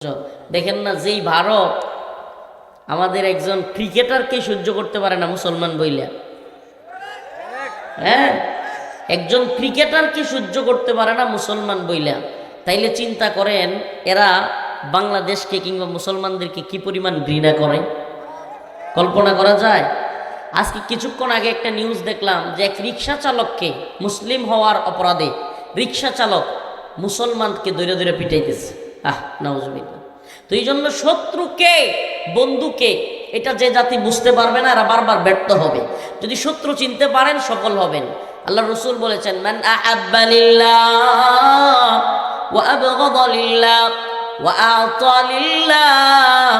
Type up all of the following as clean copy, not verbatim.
দেখেন না, যেই ভারত আমাদের একজন ক্রিকেটারকে সহ্য করতে পারে না মুসলমান বইলা, হ্যাঁ, একজন ক্রিকেটারকে সহ্য করতে পারে না মুসলমান বইলা, তাইলে চিন্তা করেন এরা বাংলাদেশকে কিংবা মুসলমানদেরকে কি পরিমাণ ঘৃণা করে, কল্পনা করা যায়? আজকে কিছুক্ষণ আগে একটা নিউজ দেখলাম যে এক রিক্সা চালককে মুসলিম হওয়ার অপরাধে রিক্সা চালক মুসলমানকে ধরে ধরে পিটাইতেছে। নাউজুবিল্লাহ। তো এই জন্য শত্রুকে বন্ধুকে এটা যে জাতি বুঝতে পারবে না এরা বারবার ব্যর্থ হবে। যদি শত্রু চিনতে পারেন সফল হবেন। আল্লাহ রসুল বলেছেন, মান আহাব্বা লিল্লাহ ওয়া আবগাদা লিল্লাহ ওয়া আ'তা লিল্লাহ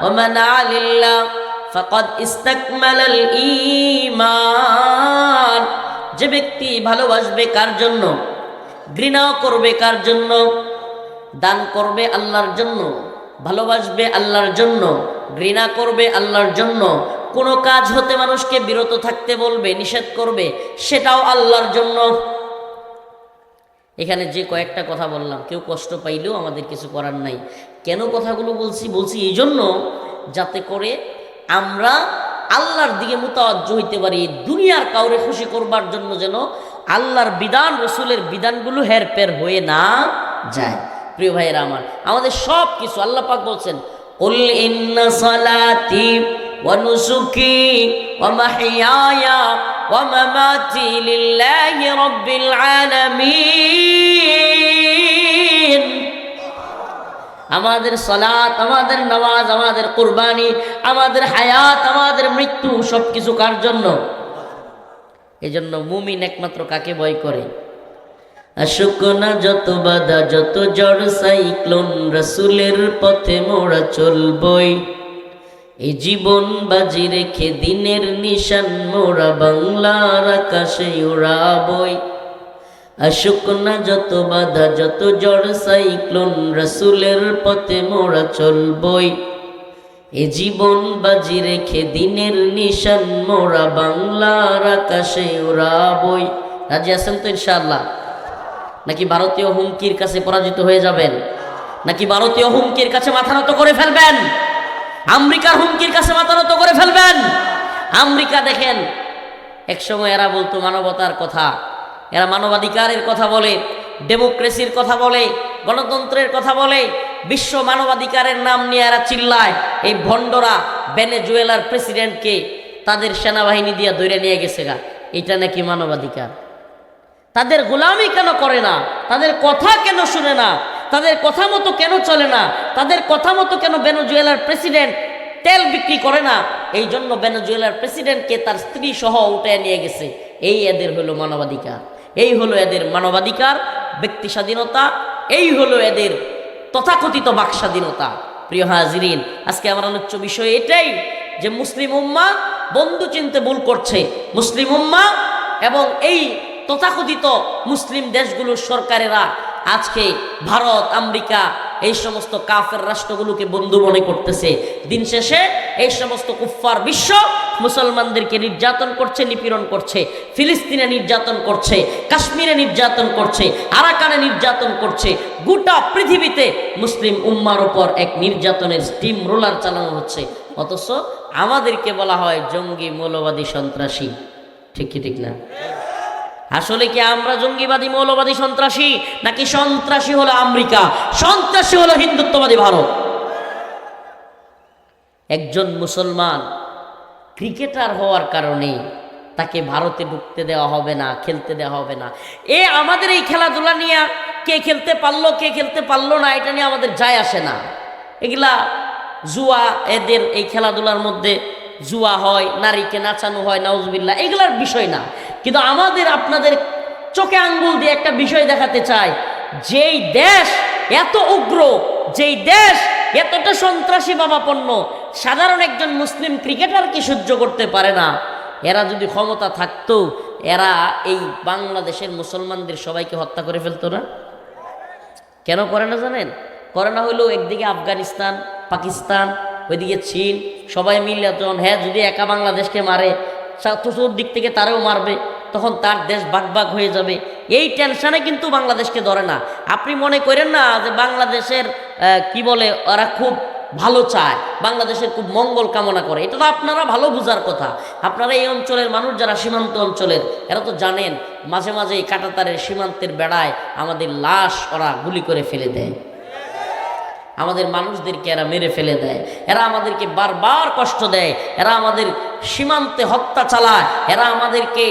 ওয়া মানা'a লিল্লাহ ফাকাদ ইসতাকমালাল ঈমান। যে ব্যক্তি ভালোবাসবে কার জন্য, ঘৃণাও করবে কার জন্য, দান করবে আল্লাহর জন্য, ভালোবাসবে আল্লাহর জন্য, ঘৃণা করবে আল্লাহর জন্য, কোনো কাজ হতে মানুষকে বিরত থাকতে বলবে, নিষেধ করবে, সেটাও আল্লাহর জন্য। এখানে যে কয়েকটা কথা বললাম, কেউ কষ্ট পাইলেও আমাদের কিছু করার নাই। কেন কথাগুলো বলছি এই জন্য, যাতে করে আমরা আল্লাহর দিকে মুতাওয়াজ্জহ হইতে পারি। দুনিয়ার কাউরে খুশি করবার জন্য যেন আল্লাহর বিধান রসুলের বিধানগুলো হেরফের হয়ে না যায়। প্রিয় ভাইয়েরা আমার, আমাদের সব কিছু আল্লাহ পাক বলছেন, কুল ইন্না সালাতি ওয়া নুসুকি ওয়া মাহইয়ায়া ওয়া মামাতি লিল্লাহি রাব্বিল আলামিন। আমাদের সালাত, আমাদের নামাজ, আমাদের কুরবানি, আমাদের হায়াত, আমাদের মৃত্যু সবকিছু কার জন্য? এজন্য মুমিন একমাত্র কাকে ভয় করে? আসুক না যত বাধা, যত ঝড় সাইক্লোন, রাসূলের পথে মোরা চলবই। এই জীবন বাজি রেখে দিনের নিশান মোরা বাংলার আকাশে উড়াবই। আসুক না যত বাধা, যত ঝড় সাইক্লোন, রাসূলের পথে মোরা চলবই। এ জীবন বাজি রেখে দিনের নিশান মোরা বাংলার আকাশে উড়াবই। রাজি আছেন তো ইনশাআল্লাহ? নাকি ভারতীয় হুমকির কাছে পরাজিত হয়ে যাবেন? নাকি ভারতীয় হুমকির কাছে মাথা নত করে ফেলবেন? আমেরিকার হুমকির কাছে মাথা নত করে ফেলবেন? আমেরিকা দেখেন, একসময় এরা বলতো মানবতার কথা, এরা মানবাধিকারের কথা বলে, ডেমোক্রেসির কথা বলে, গণতন্ত্রের কথা বলে, বিশ্ব মানবাধিকারের নাম নিয়ে এরা চিল্লায়। এই ভণ্ডরা ভেনেজুয়েলার প্রেসিডেন্টকে তাদের সেনাবাহিনী দিয়ে ধরে নিয়ে গেছে গা, এটা নাকি মানবাধিকার? তাদের গোলামি কেন করে না? তাদের কথা কেন শুনে না? তাদের কথা মতো কেন চলে না? তাদের কথা মতো কেন ভেনেজুয়েলার প্রেসিডেন্ট তেল বিক্রি করে না? এই জন্য ভেনেজুয়েলার প্রেসিডেন্টকে তার স্ত্রী সহ উঠে নিয়ে গেছে। এই এদের হলো মানবাধিকার, এই হলো এদের মানবাধিকার, ব্যক্তি স্বাধীনতা, এই হলো এদের তথাকথিত বাক স্বাধীনতা। প্রিয় হাজিরিন, আজকে আমার আলোচ্য বিষয় এটাই যে মুসলিম উম্মা বন্ধু চিনতে ভুল করছে। মুসলিম উম্মা এবং এই তথাকথিত মুসলিম দেশগুলোর সরকারেরা আজকে ভারত, আমেরিকা এই সমস্ত কাফের রাষ্ট্রগুলোকে বন্ধু মনে করতেছে। দিন শেষে এই সমস্ত কুফফার বিশ্ব মুসলমানদেরকে নির্যাতন করছে, নিপীড়ন করছে, ফিলিস্তিনে নির্যাতন করছে, কাশ্মীরে নির্যাতন করছে, আরাকানে নির্যাতন করছে। গোটা পৃথিবীতে মুসলিম উম্মার উপর এক নির্যাতনের স্টিম রোলার চালানো হচ্ছে। অথচ আমাদেরকে বলা হয় জঙ্গি, মৌলবাদী, সন্ত্রাসী। ঠিক কি ঠিক না? আসলে কি আমরা জঙ্গিবাদী, মৌলবাদী, সন্ত্রাসী? নাকি সন্ত্রাসী হলো আমেরিকা, সন্ত্রাসী হলো হিন্দুত্ববাদী ভারত? একজন মুসলমান ক্রিকেটার হওয়ার কারণে তাকে ভারতে ঢুকতে দেওয়া হবে না, খেলতে দেওয়া হবে না। আমাদের এই খেলাধুলা নিয়ে কে খেলতে পারলো, কে খেলতে পারলো না, এটা নিয়ে আমাদের যায় আসে না। এগুলা জুয়া, এদের এই খেলাধুলার মধ্যে জুয়া হয়, নারীকে নাচানো হয়, নাউজুবিল্লাহ, এগুলার বিষয় না। কিন্তু আমাদের আপনাদের চোখে আঙ্গুল দিয়ে একটা বিষয় দেখাতে চাই, যেই দেশ এত উগ্র, যেই দেশ এতটা সন্ত্রাসী ভাবাপন্ন, সাধারণ একজন মুসলিম ক্রিকেটারকে সহ্য করতে পারে না। এরা যদি ক্ষমতা থাকতো, এরা এই বাংলাদেশের মুসলমানদের সবাইকে হত্যা করে ফেলতো না? কেন করে না জানেন? করে না হইলেও একদিকে আফগানিস্তান, পাকিস্তান, ওইদিকে চীন, সবাই মিলে যখন যদি একা বাংলাদেশকে মারে, চতুর্দিক থেকে তারেও মারবে, তখন তার দেশ ভাগ ভাগ হয়ে যাবে। এই টেনশনে কিন্তু বাংলাদেশকে ধরে না। আপনি মনে করেন না যে বাংলাদেশের কি বলে ওরা খুব ভালো চায়, বাংলাদেশের খুব মঙ্গল কামনা করে, এটা তো আপনারা ভালো বুঝার কথা। আপনারা এই অঞ্চলের মানুষ যারা সীমান্ত অঞ্চলের, এরা তো জানেন মাঝে মাঝে এই কাঁটাতারের সীমান্তের বেড়ায় আমাদের লাশ ওরা গুলি করে ফেলে দেয়, আমাদের মানুষদেরকে এরা মেরে ফেলে দেয়, এরা আমাদেরকে বারবার কষ্ট দেয়, এরা আমাদের সীমান্তে হত্যা চালায়, এরা আমাদেরকে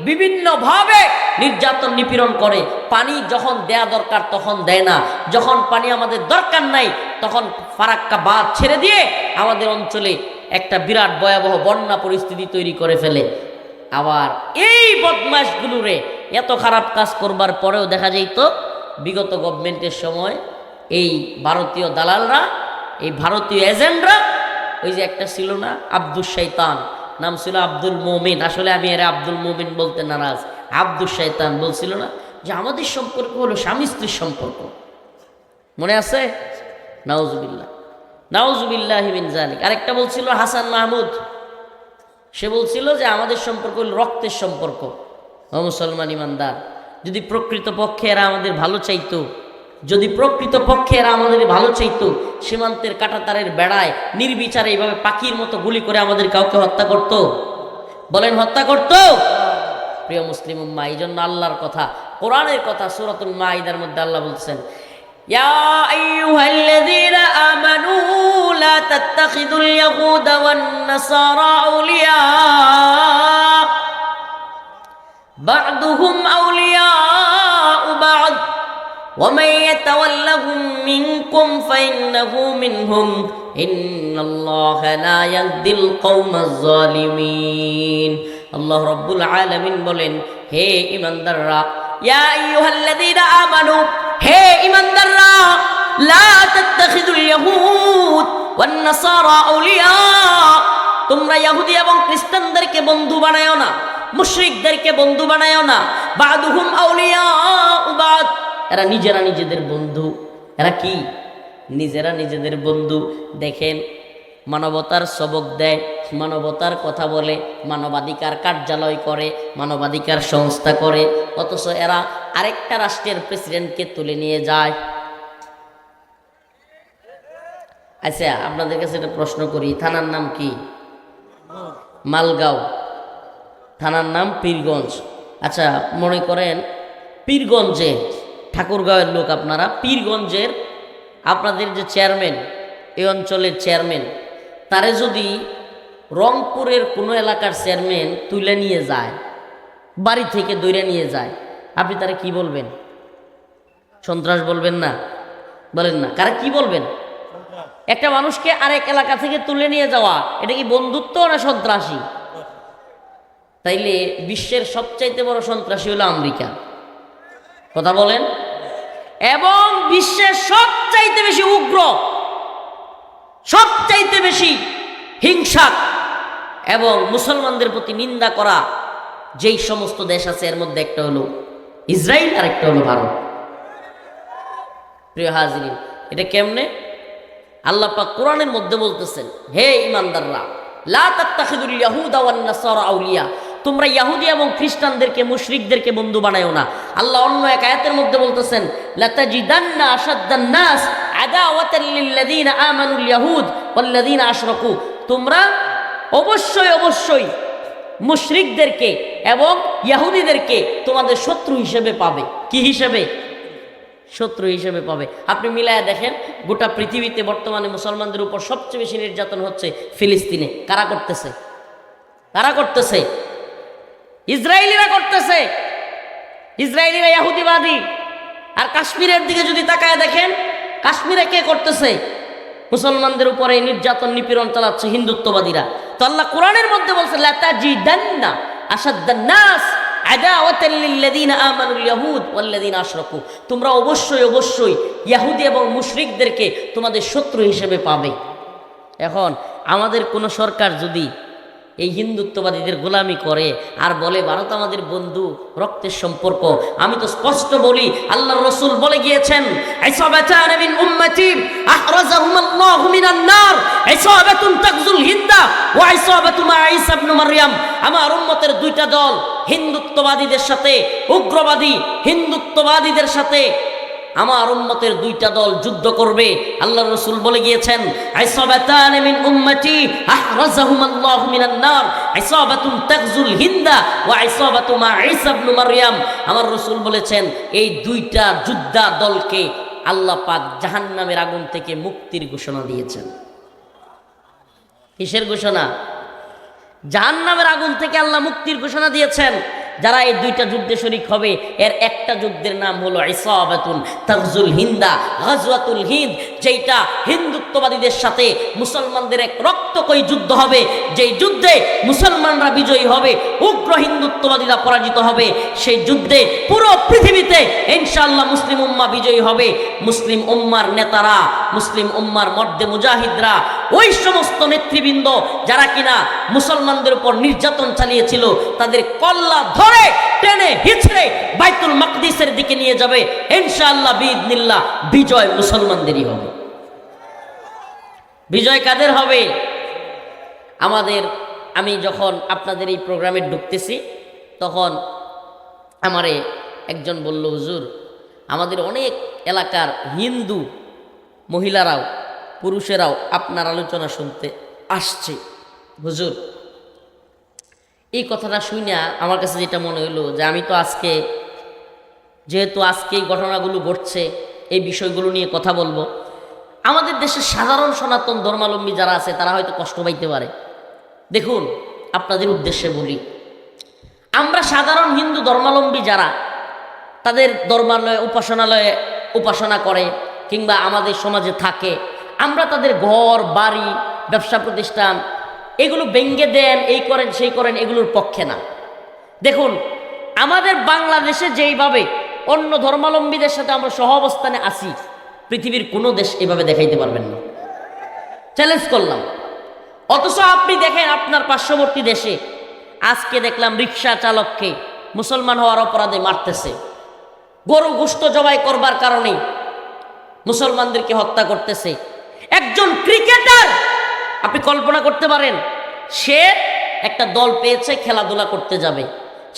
বিভিন্নভাবে নির্যাতন নিপীড়ন করে। পানি যখন দেয়া দরকার তখন দেয় না, যখন পানি আমাদের দরকার নাই তখন ফারাক্কা বাঁধ ছেড়ে দিয়ে আমাদের অঞ্চলে একটা বিরাট ভয়াবহ বন্যা পরিস্থিতি তৈরি করে ফেলে। আবার এই বদমাশগুলোরে এত খারাপ কাজ করবার পরেও দেখা যাইতো বিগত গভর্নমেন্টের সময় এই ভারতীয় দালালরা, এই ভারতীয় এজেন্টরা, ওই যে একটা ছিল না আব্দুল শয়তান, নাম ছিল আব্দুল মোমিন, আসলে আমি এরা আব্দুল মোমিন বলতে নারাজ, আব্দুল শয়তান বলছিল না যে আমাদের সম্পর্ক হলো স্বামী স্ত্রীর সম্পর্ক, মনে আছে? নাউজুবিল্লাহ, নাউজুবিল্লাহ মিন যালিক। আরেকটা বলছিল হাসান মাহমুদ, সে বলছিল যে আমাদের সম্পর্ক হলো রক্তের সম্পর্ক। ও মুসলমান ইমানদার, যদি প্রকৃতপক্ষে এরা আমাদের ভালো চাইতো, যদি প্রকৃতপক্ষে এরা আমাদের ভালো চাইতো, সীমান্তের কাঁটাতারের বেড়ায় নির্বিচারে এইভাবে পাখির মতো গুলি করে আমাদের কাউকে হত্যা করত? বলেন হত্যা করত? প্রিয় মুসলিম উম্মাহ, এই জন্য আল্লাহর কথা, কোরআনের কথা, সূরাতুল মাইদার মধ্যে আল্লাহ বলছেন, ইয়া আইয়ুহাল্লাযীনা আমানু লা তাত্তাখিযুল ইয়াহুদা ওয়ান নাসারা আউলিয়া বা'দুহুম আউলিয়াউ বা'দ ومن يتولهم منكم فإنه منهم إن الله لا يهدي القوم الظالمين। আল্লাহ রাব্বুল আলামিন বলেন, হে ঈমানদাররা, ইয়া আইয়ুহাল্লাযীনা আমানু, হে ঈমানদাররা, লা তাত্তাখিযুল ইয়াহুদ ওয়ান নাসারা আউলিয়া, তোমরা ইহুদি এবং খ্রিস্টানদেরকে বন্ধু বানায়ো না, মুশরিকদেরকে বন্ধু বানায়ো না। বা'দুহুম আউলিয়াউ বা'দ, এরা নিজেরা নিজেদের বন্ধু। এরা কি? নিজেরা নিজেদের বন্ধু। দেখেন, মানবতার সবক দেয়, মানবতার কথা বলে, মানবাধিকার কার্যালয় করে, মানবাধিকার সংস্থা করে, অথচ এরা আরেকটা রাষ্ট্রের প্রেসিডেন্টকে তুলে নিয়ে যায়। আচ্ছা, আপনাদের কাছে একটা প্রশ্ন করি, থানার নাম কি? মালগাঁও। থানার নাম পীরগঞ্জ। আচ্ছা, মনে করেন পীরগঞ্জে, ঠাকুরগাঁওয়ের লোক আপনারা, পীরগঞ্জের আপনাদের যে চেয়ারম্যান, এই অঞ্চলের চেয়ারম্যান, তারে যদি রংপুরের কোনো এলাকার চেয়ারম্যান তুলে নিয়ে যায়, বাড়ি থেকে দৌড়ে নিয়ে যায়, আপনি তারা কি বলবেন? সন্ত্রাস বলবেন না? বলেন না, কারা কি বলবেন? একটা মানুষকে আরেক এলাকা থেকে তুলে নিয়ে যাওয়া, এটা কি বন্ধুত্ব না সন্ত্রাসী? তাইলে বিশ্বের সবচাইতে বড় সন্ত্রাসী হলো আমেরিকা, কথা বলেন, এবং বিশ্বের সবচাইতে বেশি উগ্র, সবচাইতে বেশি হিংসা এবং মুসলমানদের প্রতি নিন্দা করা যেই সমস্ত দেশ আছে, এর মধ্যে একটা হলো ইসরায়েল আর একটা হলো ভারত। প্রিয় হাজিরিন, এটা কেমনে? আল্লাহ পাক কোরআনের মধ্যে বলতেছেন, হে ঈমানদাররা, লা তাত্তাখিযুল ইয়াহুদা ওয়ান নাসারা আউলিয়া, তোমরা ইহুদি এবং খ্রিস্টানদেরকে, মুশরিকদেরকে বন্ধু বানায়ো না। আল্লাহ অন্য এক আয়াতের মধ্যে বলতেছেন, লাতাজিদান্না আশাদ্দান নাস আদাওয়াতাল লিল্লাযীনা আমানুল ইয়াহুদ ওয়াল্লাযীনা আশরাকু, তোমরা অবশ্যই অবশ্যই মুশরিকদেরকে এবং ইহুদিদেরকে তোমাদের শত্রু হিসেবে পাবে। কি হিসেবে? শত্রু হিসেবে পাবে। আপনি মিলায়া দেখেন, গোটা পৃথিবীতে বর্তমানে মুসলমানদের উপর সবচেয়ে বেশি নির্যাতন হচ্ছে ফিলিস্তিনে। কারা করতেছে? কারা করতেছে? ইসরায়েলিরা করতেছে। ইসরায়েলিরা ইহুদিবাদী। আর কাশ্মীরের দিকে যদি তাকায় দেখেন, কাশ্মীরে কে করতেছে? মুসলমানদের উপরে নির্যাতন নিপীড়ন চালাচ্ছে হিন্দুত্ববাদীরা। তো আল্লাহ কোরআনের মধ্যে বলছে, লাতাজিদান্না আশাদ্দান নাস আদাওয়াতাল লিল্লাযীনা আমানুল ইয়াহুদ ওয়াল্লাযীনা আশরাকু, তোমরা অবশ্যই অবশ্যই ইহুদি এবং মুশরিকদেরকে তোমাদের শত্রু হিসেবে পাবে। এখন আমাদের কোন সরকার যদি এই হিন্দুত্ববাদীদের গোলামি করে আর বলে ভারত আমাদের বন্ধু, রক্তের সম্পর্ক, আমি তো স্পষ্ট বলি, আল্লাহর রাসূল বলে গিয়েছেন, ইসাবাতান মিন উম্মতি আহরাজাহুমুল্লাহু মিনান নার, ইসাবাতুন তাকজুল হিন্দা ওয়া ইসাবাতু মা ঈসা ইবনে মারইয়াম, আমার উম্মতের দুইটা দল হিন্দুত্ববাদীদের সাথে, উগ্রবাদী হিন্দুত্ববাদীদের সাথে আমার উম্মতের দুইটা দল যুদ্ধ করবে। আল্লাহর রাসূল বলে গিয়েছেন, ইসাবাতান মিন উম্মতি আহরাজাহুমাল্লাহু মিনান নার, ইসাবাতুন তাগজুল হিন্দা ওয়া ইসাবাতু মা ঈসা ইবনে মারইয়াম। আমার রাসূল বলেছেন, এই দুইটা যোদ্ধা দলকে আল্লাহ পাক জাহান্নামের আগুন থেকে মুক্তির ঘোষণা দিয়েছেন। কিসের ঘোষণা? জাহান্নামের আগুন থেকে আল্লাহ মুক্তির ঘোষণা দিয়েছেন। যারা এই দুইটা যুদ্ধে শরীক হবে, এর একটা যুদ্ধের নাম হলো ইসাবাতুন তাগজুল হিন্দা, গাজওয়াতুল হিন্দ, যেটা হিন্দুত্ববাদীদের সাথে মুসলমানদের এক রক্তকয়ী যুদ্ধ হবে। যেই যুদ্ধে মুসলমানরা বিজয়ী হবে, উগ্র হিন্দুত্ববাদীরা পরাজিত হবে। সেই যুদ্ধে পুরো পৃথিবীতে ইনশাআল্লাহ মুসলিম উম্মাহ বিজয়ী হবে। মুসলিম উম্মার নেতারা, মুসলিম উম্মার মর্দে মুজাহিদরা, ওই সমস্ত নেতৃবৃন্দ যারা কিনা মুসলমানদের উপর নির্যাতন চালিয়েছিল, তাদের কল্লা ধরে টেনে হিচড়ে বাইতুল মাকদিসের দিকে নিয়ে যাবে। ইনশাআল্লাহ বিইذনিল্লাহ বিজয় মুসলমানদেরই হবে। বিজয় কাদের হবে? আমি যখন আপনাদের এই প্রোগ্রামে ঢুকতেছি, তখন আমারে একজন বলল, হুজুর, আমাদের অনেক এলাকার হিন্দু মহিলারাও পুরুষেরাও আপনার আলোচনা শুনতে আসছে। হুজুর, এই কথাটা শুনে আমার কাছে যেটা মনে হলো যে আমি তো যেহেতু আজকে এই ঘটনাগুলো ঘটছে, এই বিষয়গুলো নিয়ে কথা বলবো, আমাদের দেশের সাধারণ সনাতন ধর্মাবলম্বী যারা আছে তারা হয়তো কষ্ট পাইতে পারে। দেখুন, আপনাদের উদ্দেশ্যে বলি, আমরা সাধারণ হিন্দু ধর্মাবলম্বী যারা তাদের ধর্মালয়ে উপাসনালয়ে উপাসনা করে কিংবা আমাদের সমাজে থাকে, আমরা তাদের ঘর বাড়ি ব্যবসা প্রতিষ্ঠান এগুলো ভেঙ্গে দেন, এই করেন সেই করেন, এগুলোর পক্ষে না। দেখুন, আমাদের বাংলাদেশে যেইভাবে অন্য ধর্মাবলম্বীদের সাথে আমরা সহাবস্থানে আছি, পৃথিবীর কোনো দেশ এভাবে দেখাইতে পারবেন না, চ্যালেঞ্জ করলাম। অথচ আপনি দেখেন আপনার পার্শ্ববর্তী দেশে আজকে দেখলাম রিক্সা চালককে মুসলমান হওয়ার অপরাধে মারতেছে, গরু গোশত জবাই করবার কারণে মুসলমানদেরকে হত্যা করতেছে। একজন ক্রিকেটার, আপনি কল্পনা করতে পারেন, সে একটা দল পেয়েছে, খেলাধুলা করতে যাবে,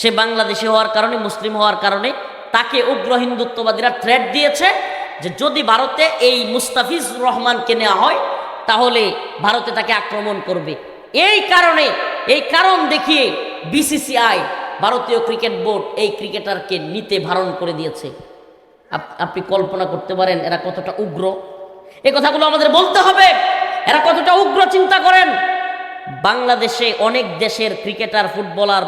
সে বাংলাদেশি হওয়ার কারণে, মুসলিম হওয়ার কারণে তাকে উগ্র হিন্দুত্ববাদীরা থ্রেট দিয়েছে যে যদি ভারতে এই মুস্তাফিজুর রহমানকে নেওয়া হয় তাহলে ভারতে তাকে আক্রমণ করবে। এই কারণ দেখিয়ে বিসিসিআই, ভারতীয় ক্রিকেট বোর্ড, এই ক্রিকেটারকে নিতে বারণ করে দিয়েছে। আপনি কল্পনা করতে পারেন এরা কতটা উগ্র? এই কথাগুলো আমাদের বলতে হবে, এরা কতটা উগ্র চিন্তা করেন। বাংলাদেশে অনেক দেশের ক্রিকেটার, ফুটবলার